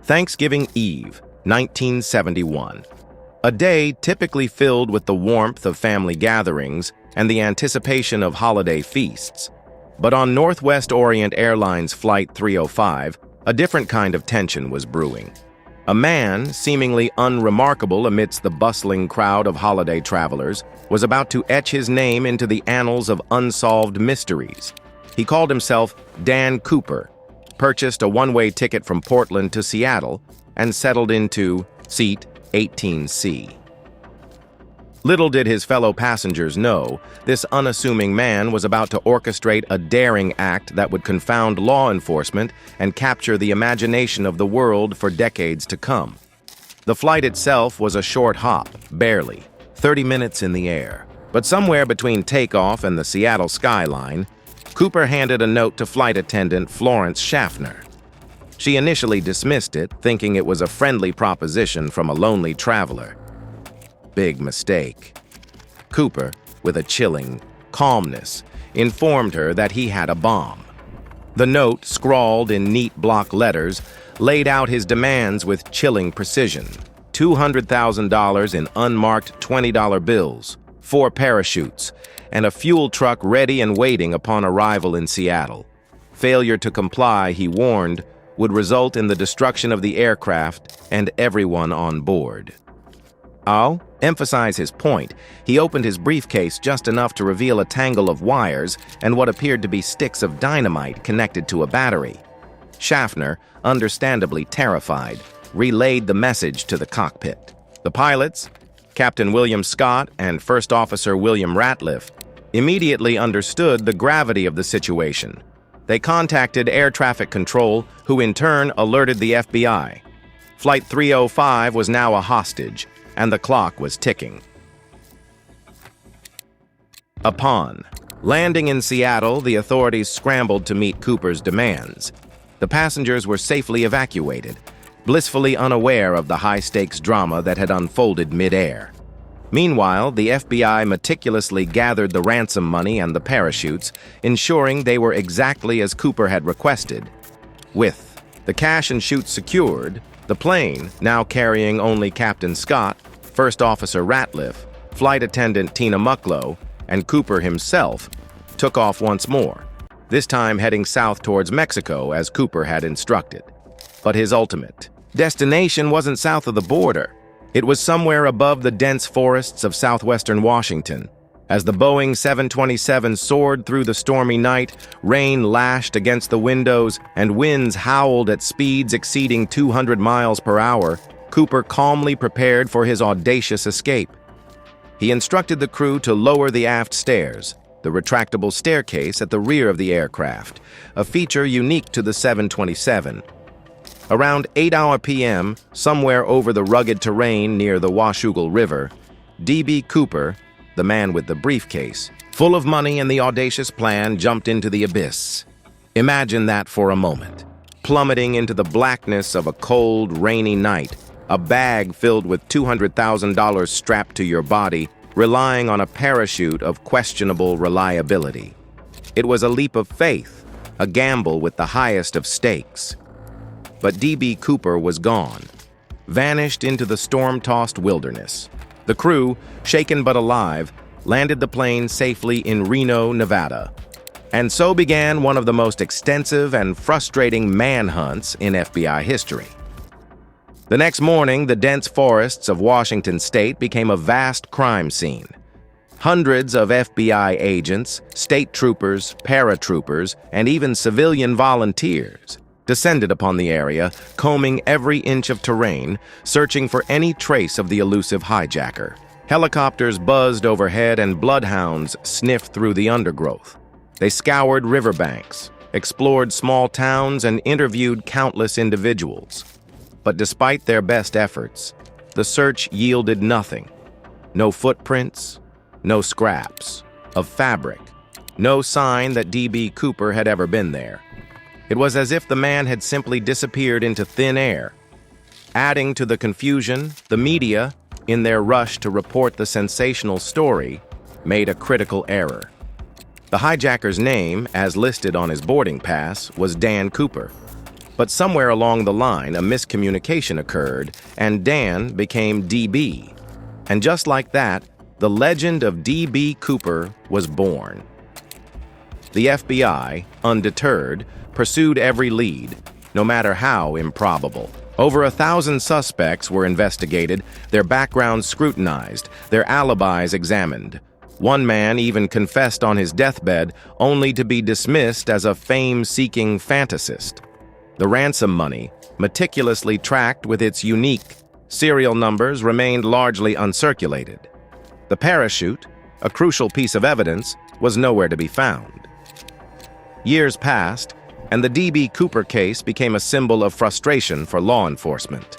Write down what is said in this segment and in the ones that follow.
Thanksgiving Eve, 1971. A day typically filled with the warmth of family gatherings and the anticipation of holiday feasts. But on Northwest Orient Airlines Flight 305, a different kind of tension was brewing. A man, seemingly unremarkable amidst the bustling crowd of holiday travelers, was about to etch his name into the annals of unsolved mysteries. He called himself Dan Cooper, purchased a one-way ticket from Portland to Seattle, and settled into seat 18C. Little did his fellow passengers know, this unassuming man was about to orchestrate a daring act that would confound law enforcement and capture the imagination of the world for decades to come. The flight itself was a short hop, barely, 30 minutes in the air. But somewhere between takeoff and the Seattle skyline, Cooper handed a note to flight attendant Florence Schaffner. She initially dismissed it, thinking it was a friendly proposition from a lonely traveler. Big mistake. Cooper, with a chilling calmness, informed her that he had a bomb. The note, scrawled in neat block letters, laid out his demands with chilling precision. $200,000 in unmarked $20 bills, 4 parachutes, and a fuel truck ready and waiting upon arrival in Seattle. Failure to comply, he warned, would result in the destruction of the aircraft and everyone on board. To emphasize his point, he opened his briefcase just enough to reveal a tangle of wires and what appeared to be sticks of dynamite connected to a battery. Schaffner, understandably terrified, relayed the message to the cockpit. The pilots, Captain William Scott and First Officer William Ratliff, immediately understood the gravity of the situation. They contacted air traffic control, who in turn alerted the FBI. Flight 305 was now a hostage, and the clock was ticking. Upon landing in Seattle, the authorities scrambled to meet Cooper's demands. The passengers were safely evacuated, blissfully unaware of the high-stakes drama that had unfolded mid-air. Meanwhile, the FBI meticulously gathered the ransom money and the parachutes, ensuring they were exactly as Cooper had requested. With the cash and chutes secured, the plane, now carrying only Captain Scott, First Officer Ratliff, Flight Attendant Tina Mucklow, and Cooper himself, took off once more, this time heading south towards Mexico as Cooper had instructed. But his ultimate destination wasn't south of the border. It was somewhere above the dense forests of southwestern Washington. As the Boeing 727 soared through the stormy night, rain lashed against the windows and winds howled at speeds exceeding 200 miles per hour, Cooper calmly prepared for his audacious escape. He instructed the crew to lower the aft stairs, the retractable staircase at the rear of the aircraft, a feature unique to the 727. Around 8 p.m., somewhere over the rugged terrain near the Washougal River, D.B. Cooper, the man with the briefcase, full of money and the audacious plan, jumped into the abyss. Imagine that for a moment. Plummeting into the blackness of a cold, rainy night, a bag filled with $200,000 strapped to your body, relying on a parachute of questionable reliability. It was a leap of faith, a gamble with the highest of stakes. But D.B. Cooper was gone, vanished into the storm-tossed wilderness. The crew, shaken but alive, landed the plane safely in Reno, Nevada. And so began one of the most extensive and frustrating manhunts in FBI history. The next morning, the dense forests of Washington state became a vast crime scene. Hundreds of FBI agents, state troopers, paratroopers, and even civilian volunteers descended upon the area, combing every inch of terrain, searching for any trace of the elusive hijacker. Helicopters buzzed overhead and bloodhounds sniffed through the undergrowth. They scoured riverbanks, explored small towns, and interviewed countless individuals. But despite their best efforts, the search yielded nothing. No footprints, no scraps of fabric, no sign that D.B. Cooper had ever been there. It was as if the man had simply disappeared into thin air. Adding to the confusion, the media, in their rush to report the sensational story, made a critical error. The hijacker's name, as listed on his boarding pass, was Dan Cooper. But somewhere along the line, a miscommunication occurred, and Dan became DB. And just like that, the legend of D.B. Cooper was born. The FBI, undeterred, pursued every lead, no matter how improbable. Over 1,000 suspects were investigated, their backgrounds scrutinized, their alibis examined. One man even confessed on his deathbed, only to be dismissed as a fame-seeking fantasist. The ransom money, meticulously tracked with its unique serial numbers, remained largely uncirculated. The parachute, a crucial piece of evidence, was nowhere to be found. Years passed, and the D.B. Cooper case became a symbol of frustration for law enforcement.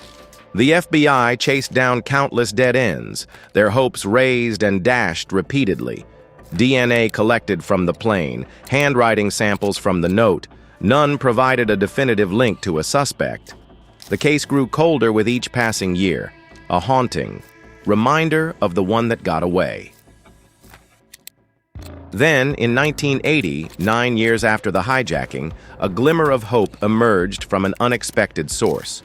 The FBI chased down countless dead ends, their hopes raised and dashed repeatedly. DNA collected from the plane, handwriting samples from the note, none provided a definitive link to a suspect. The case grew colder with each passing year, a haunting reminder of the one that got away. Then, in 1980, 9 years after the hijacking, a glimmer of hope emerged from an unexpected source.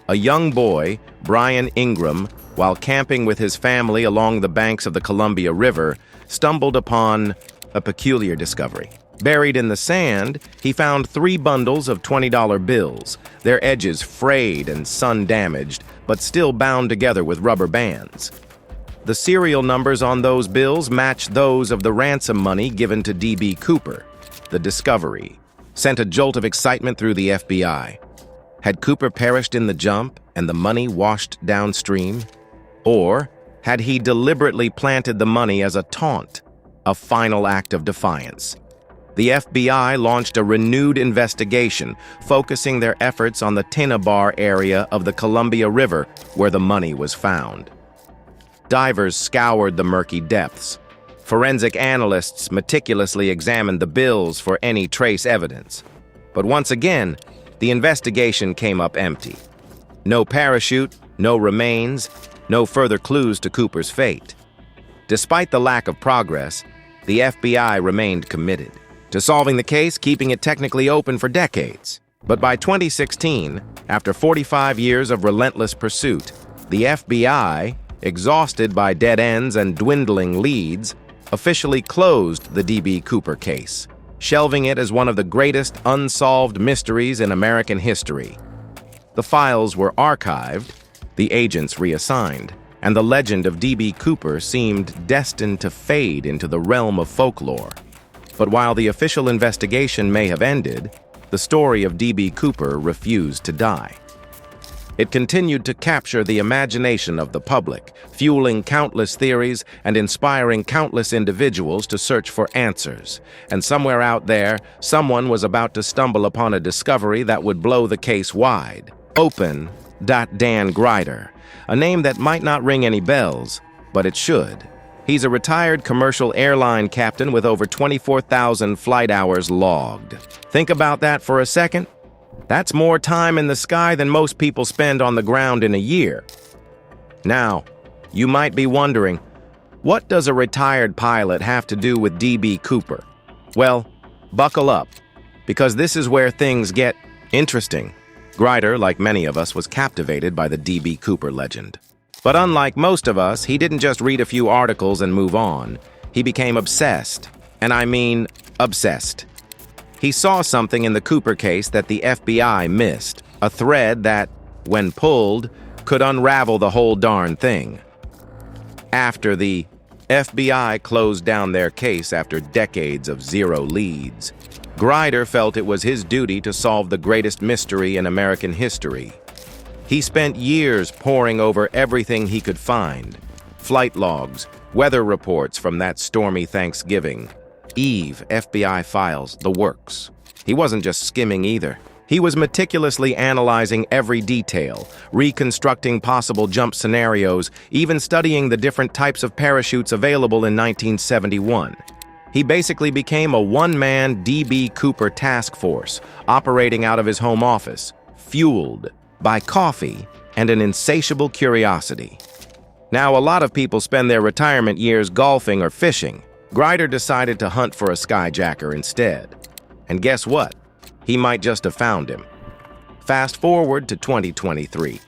A young boy, Brian Ingram, while camping with his family along the banks of the Columbia River, stumbled upon a peculiar discovery. Buried in the sand, he found 3 bundles of $20 bills, their edges frayed and sun-damaged, but still bound together with rubber bands. The serial numbers on those bills matched those of the ransom money given to D.B. Cooper. The discovery sent a jolt of excitement through the FBI. Had Cooper perished in the jump and the money washed downstream? Or had he deliberately planted the money as a taunt, a final act of defiance? The FBI launched a renewed investigation, focusing their efforts on the Tinnabar area of the Columbia River where the money was found. Divers scoured the murky depths. Forensic analysts meticulously examined the bills for any trace evidence. But once again, the investigation came up empty. No parachute, no remains, no further clues to Cooper's fate. Despite the lack of progress, the FBI remained committed to solving the case, keeping it technically open for decades. But by 2016, after 45 years of relentless pursuit, the FBI, exhausted by dead ends and dwindling leads, officially closed the D.B. Cooper case, shelving it as one of the greatest unsolved mysteries in American history. The files were archived, the agents reassigned, and the legend of D.B. Cooper seemed destined to fade into the realm of folklore. But while the official investigation may have ended, the story of D.B. Cooper refused to die. It continued to capture the imagination of the public, fueling countless theories and inspiring countless individuals to search for answers. And somewhere out there, someone was about to stumble upon a discovery that would blow the case wide. Open. Dan Grider, a name that might not ring any bells, but it should. He's a retired commercial airline captain with over 24,000 flight hours logged. Think about that for a second. That's more time in the sky than most people spend on the ground in a year. Now, you might be wondering, what does a retired pilot have to do with D.B. Cooper? Well, buckle up, because this is where things get interesting. Grider, like many of us, was captivated by the D.B. Cooper legend. But unlike most of us, he didn't just read a few articles and move on. He became obsessed. And I mean obsessed. He saw something in the Cooper case that the FBI missed, a thread that, when pulled, could unravel the whole darn thing. After the FBI closed down their case after decades of zero leads, Grider felt it was his duty to solve the greatest mystery in American history. He spent years poring over everything he could find. Flight logs, weather reports from that stormy Thanksgiving, Eve, FBI files, the works. He wasn't just skimming either. He was meticulously analyzing every detail, reconstructing possible jump scenarios, even studying the different types of parachutes available in 1971. He basically became a one-man D.B. Cooper task force, operating out of his home office, fueled by coffee and an insatiable curiosity. Now, a lot of people spend their retirement years golfing or fishing. Grider decided to hunt for a skyjacker instead. And guess what? He might just have found him. Fast forward to 2023.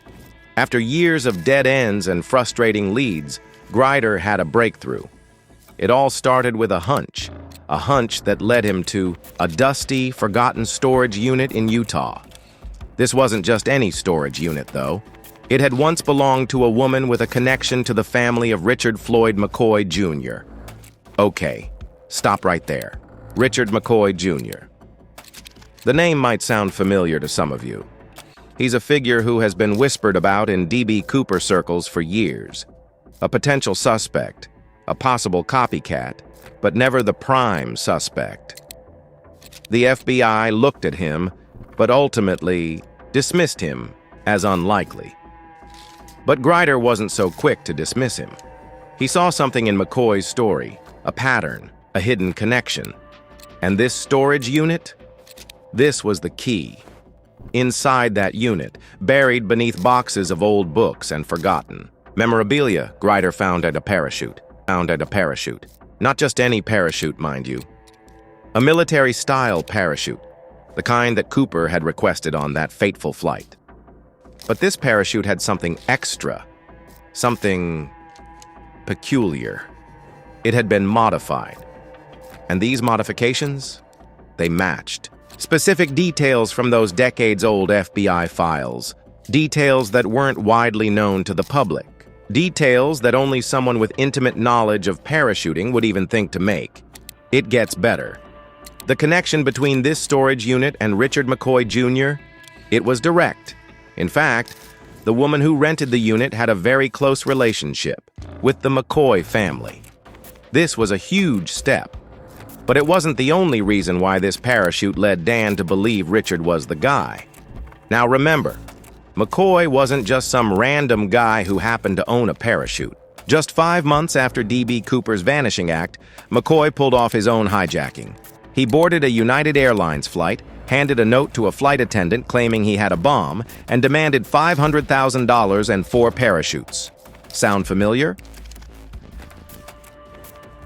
After years of dead ends and frustrating leads, Grider had a breakthrough. It all started with a hunch that led him to a dusty, forgotten storage unit in Utah. This wasn't just any storage unit, though. It had once belonged to a woman with a connection to the family of Richard Floyd McCoy Jr. Okay, stop right there. Richard McCoy Jr. The name might sound familiar to some of you. He's a figure who has been whispered about in D.B. Cooper circles for years. A potential suspect, a possible copycat, but never the prime suspect. The FBI looked at him, but ultimately dismissed him as unlikely. But Grider wasn't so quick to dismiss him. He saw something in McCoy's story, a pattern, a hidden connection. And this storage unit? This was the key. Inside that unit, buried beneath boxes of old books and forgotten memorabilia, Grider found a parachute. Not just any parachute, mind you. A military-style parachute, the kind that Cooper had requested on that fateful flight. But this parachute had something extra, something peculiar. It had been modified. And these modifications? They matched. Specific details from those decades-old FBI files. Details that weren't widely known to the public. Details that only someone with intimate knowledge of parachuting would even think to make. It gets better. The connection between this storage unit and Richard McCoy Jr., it was direct. In fact, the woman who rented the unit had a very close relationship with the McCoy family. This was a huge step. But it wasn't the only reason why this parachute led Dan to believe Richard was the guy. Now remember, McCoy wasn't just some random guy who happened to own a parachute. Just 5 months after D.B. Cooper's vanishing act, McCoy pulled off his own hijacking. He boarded a United Airlines flight, handed a note to a flight attendant claiming he had a bomb, and demanded $500,000 and 4 parachutes. Sound familiar?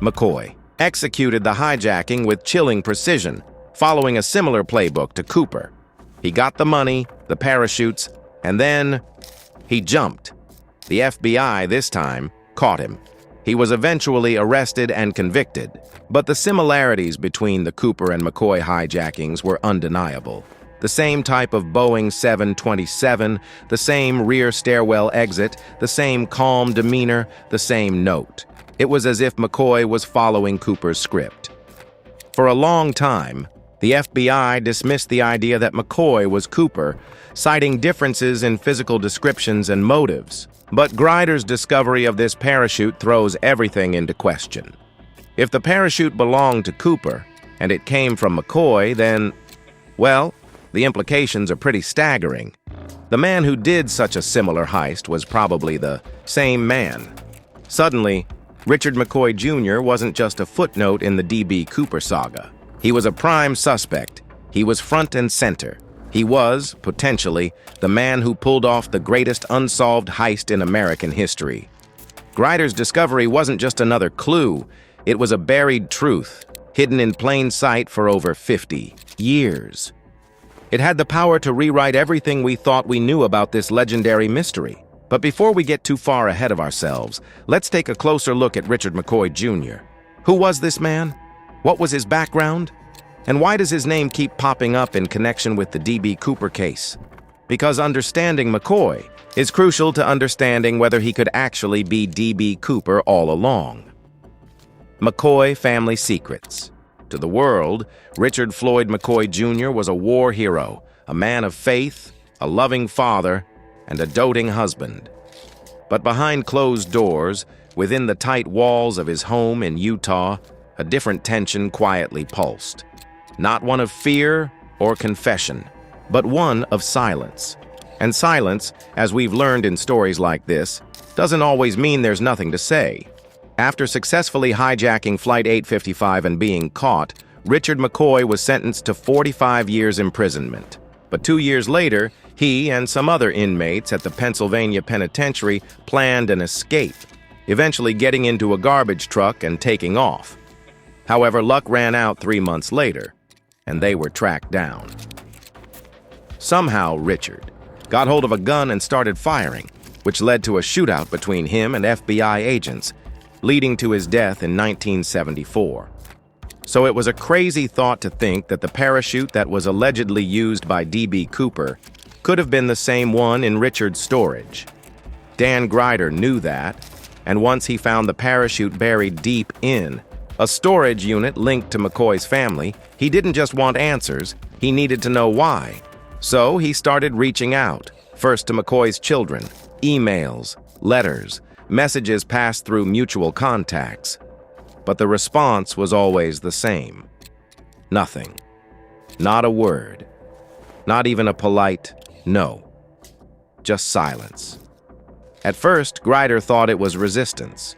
McCoy executed the hijacking with chilling precision, following a similar playbook to Cooper. He got the money, the parachutes, and then he jumped. The FBI, this time, caught him. He was eventually arrested and convicted, but the similarities between the Cooper and McCoy hijackings were undeniable. The same type of Boeing 727, the same rear stairwell exit, the same calm demeanor, the same note. It was as if McCoy was following Cooper's script. For a long time, the FBI dismissed the idea that McCoy was Cooper, citing differences in physical descriptions and motives. But Grider's discovery of this parachute throws everything into question. If the parachute belonged to Cooper, and it came from McCoy, then, well, the implications are pretty staggering. The man who did such a similar heist was probably the same man. Suddenly, Richard McCoy Jr. wasn't just a footnote in the D.B. Cooper saga. He was a prime suspect. He was front and center. He was, potentially, the man who pulled off the greatest unsolved heist in American history. Grider's discovery wasn't just another clue. It was a buried truth, hidden in plain sight for over 50 years. It had the power to rewrite everything we thought we knew about this legendary mystery. But before we get too far ahead of ourselves, let's take a closer look at Richard McCoy Jr. Who was this man? What was his background? And why does his name keep popping up in connection with the D.B. Cooper case? Because understanding McCoy is crucial to understanding whether he could actually be D.B. Cooper all along. McCoy family secrets. To the world, Richard Floyd McCoy Jr. was a war hero, a man of faith, a loving father, and a doting husband. But behind closed doors, within the tight walls of his home in Utah, a different tension quietly pulsed. Not one of fear or confession, but one of silence. And silence, as we've learned in stories like this, doesn't always mean there's nothing to say. After successfully hijacking Flight 855 and being caught, Richard McCoy was sentenced to 45 years imprisonment. But 2 years later, he and some other inmates at the Pennsylvania Penitentiary planned an escape, eventually getting into a garbage truck and taking off. However, luck ran out 3 months later, and they were tracked down. Somehow, Richard got hold of a gun and started firing, which led to a shootout between him and FBI agents, leading to his death in 1974. So it was a crazy thought to think that the parachute that was allegedly used by D.B. Cooper could have been the same one in Richard's storage. Dan Grider knew that, and once he found the parachute buried deep in a storage unit linked to McCoy's family, he didn't just want answers, he needed to know why. So he started reaching out, first to McCoy's children, emails, letters, messages passed through mutual contacts. But the response was always the same. Nothing. Not a word. Not even a polite no. Just silence. At first, Grider thought it was resistance.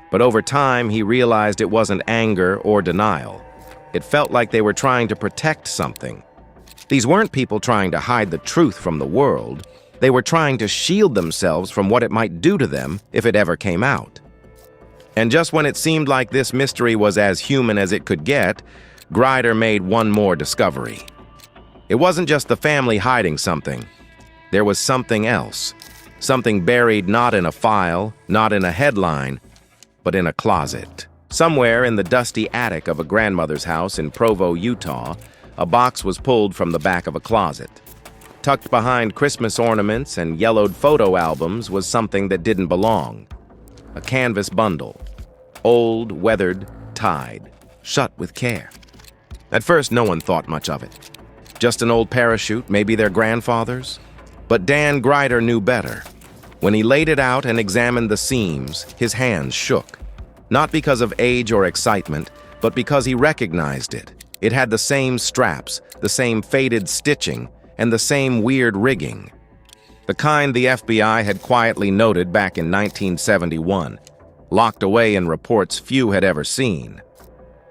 But over time, he realized it wasn't anger or denial. It felt like they were trying to protect something. These weren't people trying to hide the truth from the world. They were trying to shield themselves from what it might do to them if it ever came out. And just when it seemed like this mystery was as human as it could get, Grider made one more discovery. It wasn't just the family hiding something. There was something else. Something buried not in a file, not in a headline, but in a closet. Somewhere in the dusty attic of a grandmother's house in Provo, Utah, a box was pulled from the back of a closet. Tucked behind Christmas ornaments and yellowed photo albums was something that didn't belong. A canvas bundle. Old, weathered, tied, shut with care. At first, no one thought much of it. Just an old parachute, maybe their grandfather's? But Dan Grider knew better. When he laid it out and examined the seams, his hands shook. Not because of age or excitement, but because he recognized it. It had the same straps, the same faded stitching, and the same weird rigging. The kind the FBI had quietly noted back in 1971, locked away in reports few had ever seen.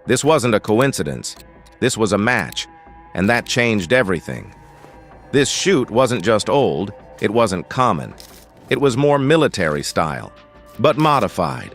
This wasn't a coincidence. This was a match, and that changed everything. This chute wasn't just old, it wasn't common. It was more military style, but modified.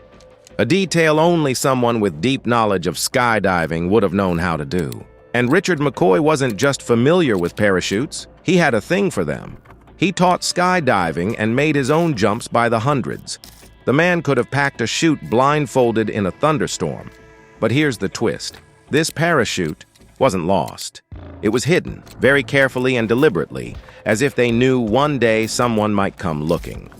A detail only someone with deep knowledge of skydiving would have known how to do. And Richard McCoy wasn't just familiar with parachutes, he had a thing for them. He taught skydiving and made his own jumps by the hundreds. The man could have packed a chute blindfolded in a thunderstorm. But here's the twist. This parachute wasn't lost. It was hidden, very carefully and deliberately, as if they knew one day someone might come looking.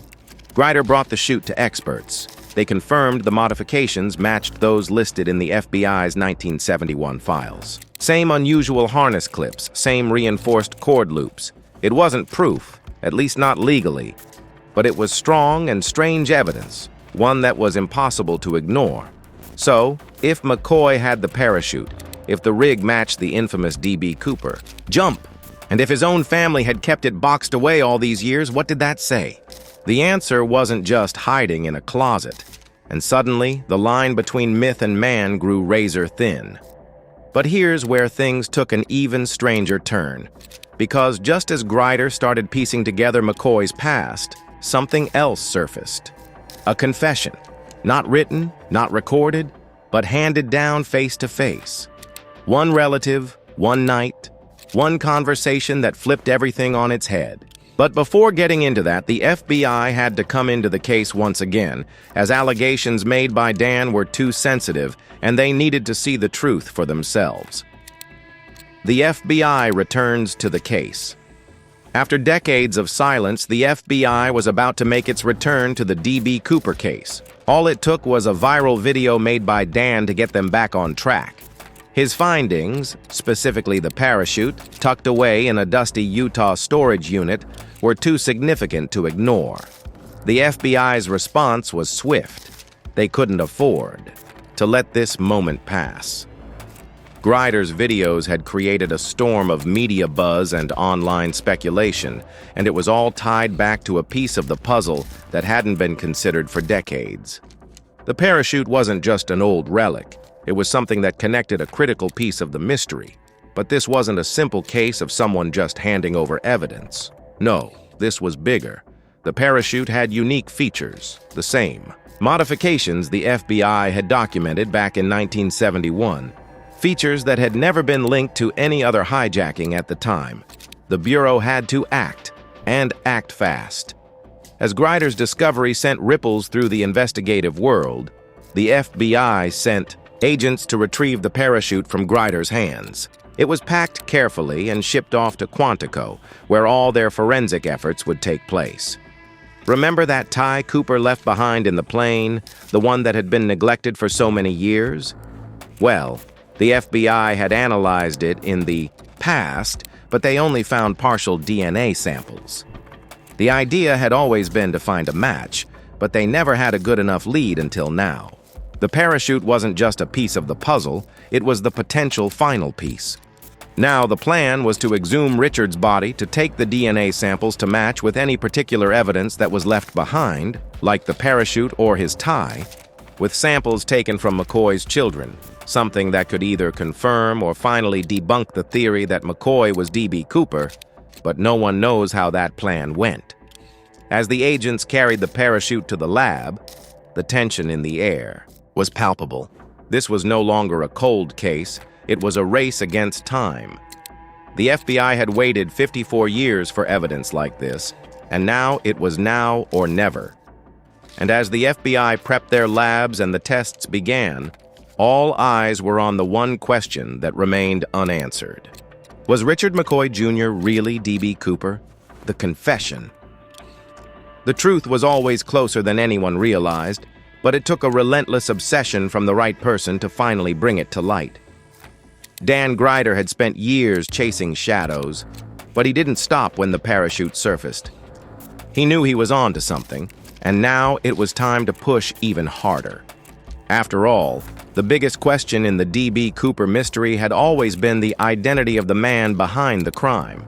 Grider brought the chute to experts. They confirmed the modifications matched those listed in the FBI's 1971 files. Same unusual harness clips, same reinforced cord loops. It wasn't proof, at least not legally, but it was strong and strange evidence, one that was impossible to ignore. So, if McCoy had the parachute, if the rig matched the infamous D.B. Cooper, jump! And if his own family had kept it boxed away all these years, what did that say? The answer wasn't just hiding in a closet, and suddenly the line between myth and man grew razor thin. But here's where things took an even stranger turn, because just as Grider started piecing together McCoy's past, something else surfaced. A confession, not written, not recorded, but handed down face to face. One relative, one night, one conversation that flipped everything on its head. But before getting into that, the FBI had to come into the case once again, as allegations made by Dan were too sensitive, and they needed to see the truth for themselves. The FBI returns to the case. After decades of silence, the FBI was about to make its return to the D.B. Cooper case. All it took was a viral video made by Dan to get them back on track. His findings, specifically the parachute, tucked away in a dusty Utah storage unit, were too significant to ignore. The FBI's response was swift. They couldn't afford to let this moment pass. Grider's videos had created a storm of media buzz and online speculation, and it was all tied back to a piece of the puzzle that hadn't been considered for decades. The parachute wasn't just an old relic. It was something that connected a critical piece of the mystery. But this wasn't a simple case of someone just handing over evidence. No, this was bigger. The parachute had unique features, the same modifications the FBI had documented back in 1971, features that had never been linked to any other hijacking at the time. the Bureau had to act, and act fast. As Grider's discovery sent ripples through the investigative world, the FBI sent agents to retrieve the parachute from Grider's hands. It was packed carefully and shipped off to Quantico, where all their forensic efforts would take place. Remember that tie Cooper left behind in the plane, the one that had been neglected for so many years? Well, the FBI had analyzed it in the past, but they only found partial DNA samples. The idea had always been to find a match, but they never had a good enough lead until now. The parachute wasn't just a piece of the puzzle, it was the potential final piece. Now the plan was to exhume Richard's body to take the DNA samples to match with any particular evidence that was left behind, like the parachute or his tie, with samples taken from McCoy's children, something that could either confirm or finally debunk the theory that McCoy was D.B. Cooper, but no one knows how that plan went. As the agents carried the parachute to the lab, the tension in the air was palpable. This was no longer a cold case, it was a race against time. The FBI had waited 54 years for evidence like this, and now it was now or never. And as the FBI prepped their labs and the tests began, all eyes were on the one question that remained unanswered. Was Richard McCoy Jr. really D.B. Cooper? The confession. The truth was always closer than anyone realized, but it took a relentless obsession from the right person to finally bring it to light. Dan Grider had spent years chasing shadows, but he didn't stop when the parachute surfaced. He knew he was on to something, and now it was time to push even harder. After all, the biggest question in the D.B. Cooper mystery had always been the identity of the man behind the crime.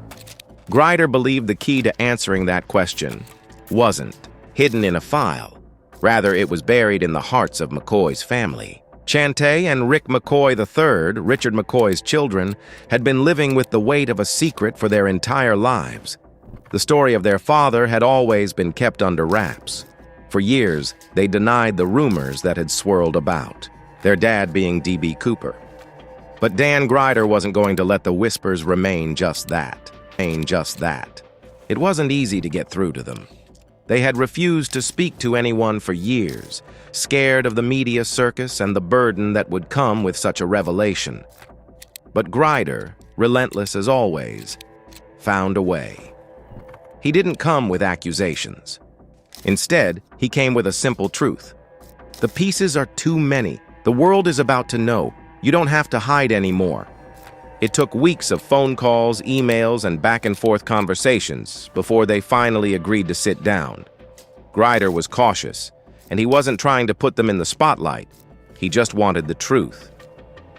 Grider believed the key to answering that question wasn't hidden in a file. Rather, it was buried in the hearts of McCoy's family. Chante and Rick McCoy III, Richard McCoy's children, had been living with the weight of a secret for their entire lives. The story of their father had always been kept under wraps. For years, they denied the rumors that had swirled about, their dad being D.B. Cooper. But Dan Grider wasn't going to let the whispers remain just that. It wasn't easy to get through to them. They had refused to speak to anyone for years, scared of the media circus and the burden that would come with such a revelation. But Grider, relentless as always, found a way. He didn't come with accusations. Instead, he came with a simple truth. The pieces are too many. The world is about to know. You don't have to hide anymore. It took weeks of phone calls, emails, and back-and-forth conversations before they finally agreed to sit down. Grider was cautious, and he wasn't trying to put them in the spotlight. He just wanted the truth.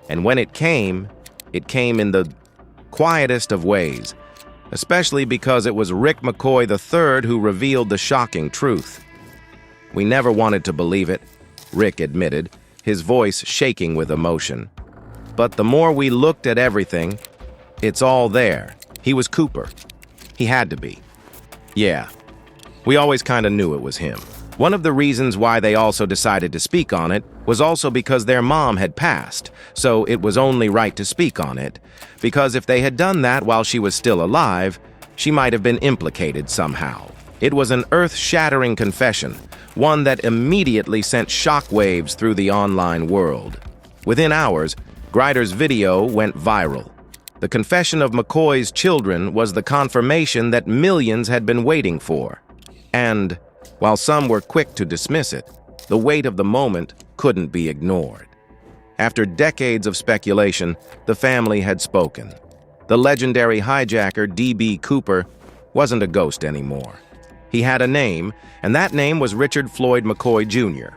And when it came in the quietest of ways, especially because it was Rick McCoy III who revealed the shocking truth. We never wanted to believe it, Rick admitted, his voice shaking with emotion. But the more we looked at everything, it's all there. He was Cooper. He had to be. Yeah, we always kind of knew it was him. One of the reasons why they also decided to speak on it was also because their mom had passed, so it was only right to speak on it, because if they had done that while she was still alive, she might have been implicated somehow. It was an earth-shattering confession, one that immediately sent shockwaves through the online world. Within hours, Grider's video went viral. The confession of McCoy's children was the confirmation that millions had been waiting for. And while some were quick to dismiss it, the weight of the moment couldn't be ignored. After decades of speculation, the family had spoken. The legendary hijacker D.B. Cooper wasn't a ghost anymore. He had a name, and that name was Richard Floyd McCoy Jr.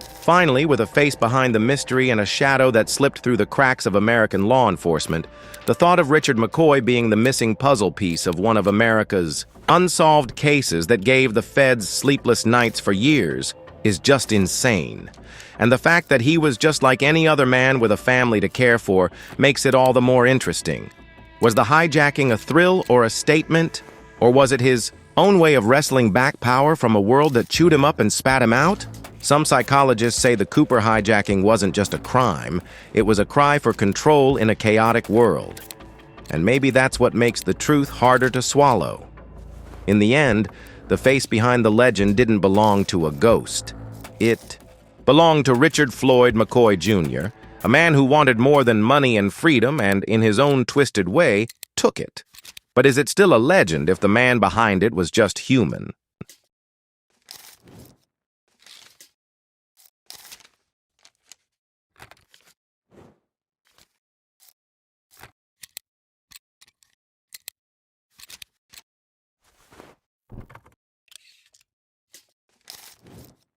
Finally, with a face behind the mystery and a shadow that slipped through the cracks of American law enforcement, the thought of Richard McCoy being the missing puzzle piece of one of America's unsolved cases that gave the feds sleepless nights for years is just insane. And the fact that he was just like any other man with a family to care for makes it all the more interesting. Was the hijacking a thrill or a statement? Or was it his own way of wresting back power from a world that chewed him up and spat him out? Some psychologists say the Cooper hijacking wasn't just a crime, it was a cry for control in a chaotic world. And maybe that's what makes the truth harder to swallow. In the end, the face behind the legend didn't belong to a ghost. It belonged to Richard Floyd McCoy Jr., a man who wanted more than money and freedom and, in his own twisted way, took it. But is it still a legend if the man behind it was just human?